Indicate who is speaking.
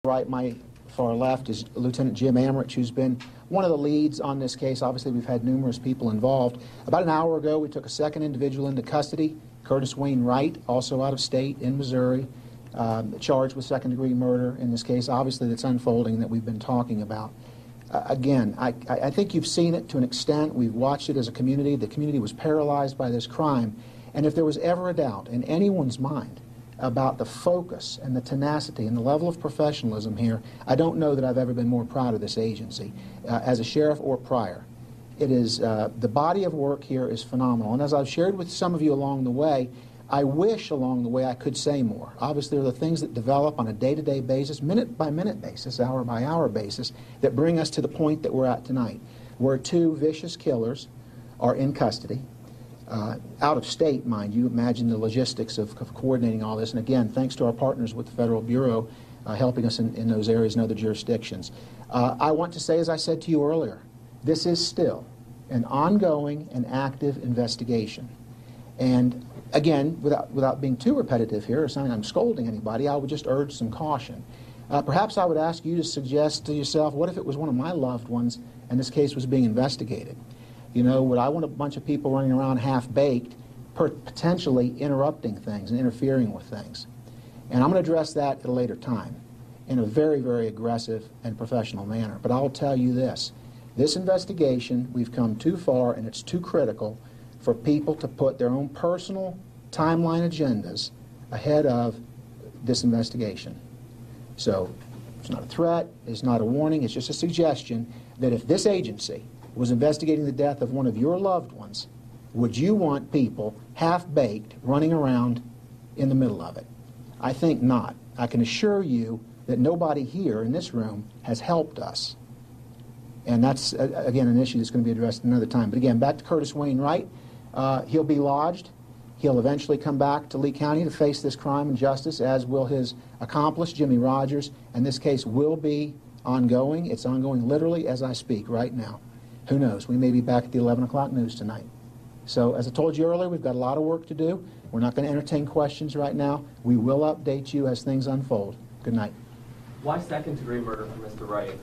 Speaker 1: Right, my far left is Lieutenant Jim Amrich, who's been one of the leads on this case. Obviously, we've had numerous people involved. About an hour ago, we took a second individual into custody, Curtis Wayne Wright, also out of state in Missouri, charged with second-degree murder in this case, obviously, that's unfolding that we've been talking about. Again, I think you've seen it to an extent. We've watched it as a community. The community was paralyzed by this crime. And if there was ever a doubt in anyone's mind about the focus and the tenacity and the level of professionalism here, I don't know that I've ever been more proud of this agency, as a sheriff or prior. It is, the body of work here is phenomenal. And as I've shared with some of you along the way, I wish along the way I could say more. Obviously, there are the things that develop on a day-to-day basis, minute-by-minute basis, hour-by-hour basis, that bring us to the point that we're at tonight, where two vicious killers are in custody. Out of state, mind you. Imagine the logistics of coordinating all this. And again, thanks to our partners with the Federal Bureau helping us in those areas and other jurisdictions. I want to say, as I said to you earlier, this is still an ongoing and active investigation. And again, without being too repetitive here or sounding I'm scolding anybody, I would just urge some caution. Perhaps I would ask you to suggest to yourself, what if it was one of my loved ones and this case was being investigated? You know, would I want a bunch of people running around half-baked, potentially interrupting things and interfering with things? And I'm going to address that at a later time in a very, very aggressive and professional manner. But I'll tell you this. This investigation, we've come too far, and it's too critical for people to put their own personal timeline agendas ahead of this investigation. So it's not a threat, it's not a warning, it's just a suggestion that if this agency was investigating the death of one of your loved ones, would you want people half-baked running around in the middle of it? I think not. I can assure you that nobody here in this room has helped us. And that's, again, an issue that's going to be addressed another time. But again, back to Curtis Wayne Wright. He'll be lodged. He'll eventually come back to Lee County to face this crime and justice, as will his accomplice, Jimmy Rogers. And this case will be ongoing. It's ongoing literally as I speak right now. Who knows? We may be back at the 11 o'clock news tonight. So, as I told you earlier, we've got a lot of work to do. We're not going to entertain questions right now. We will update you as things unfold. Good night.
Speaker 2: Why second-degree murder for Mr. Wright?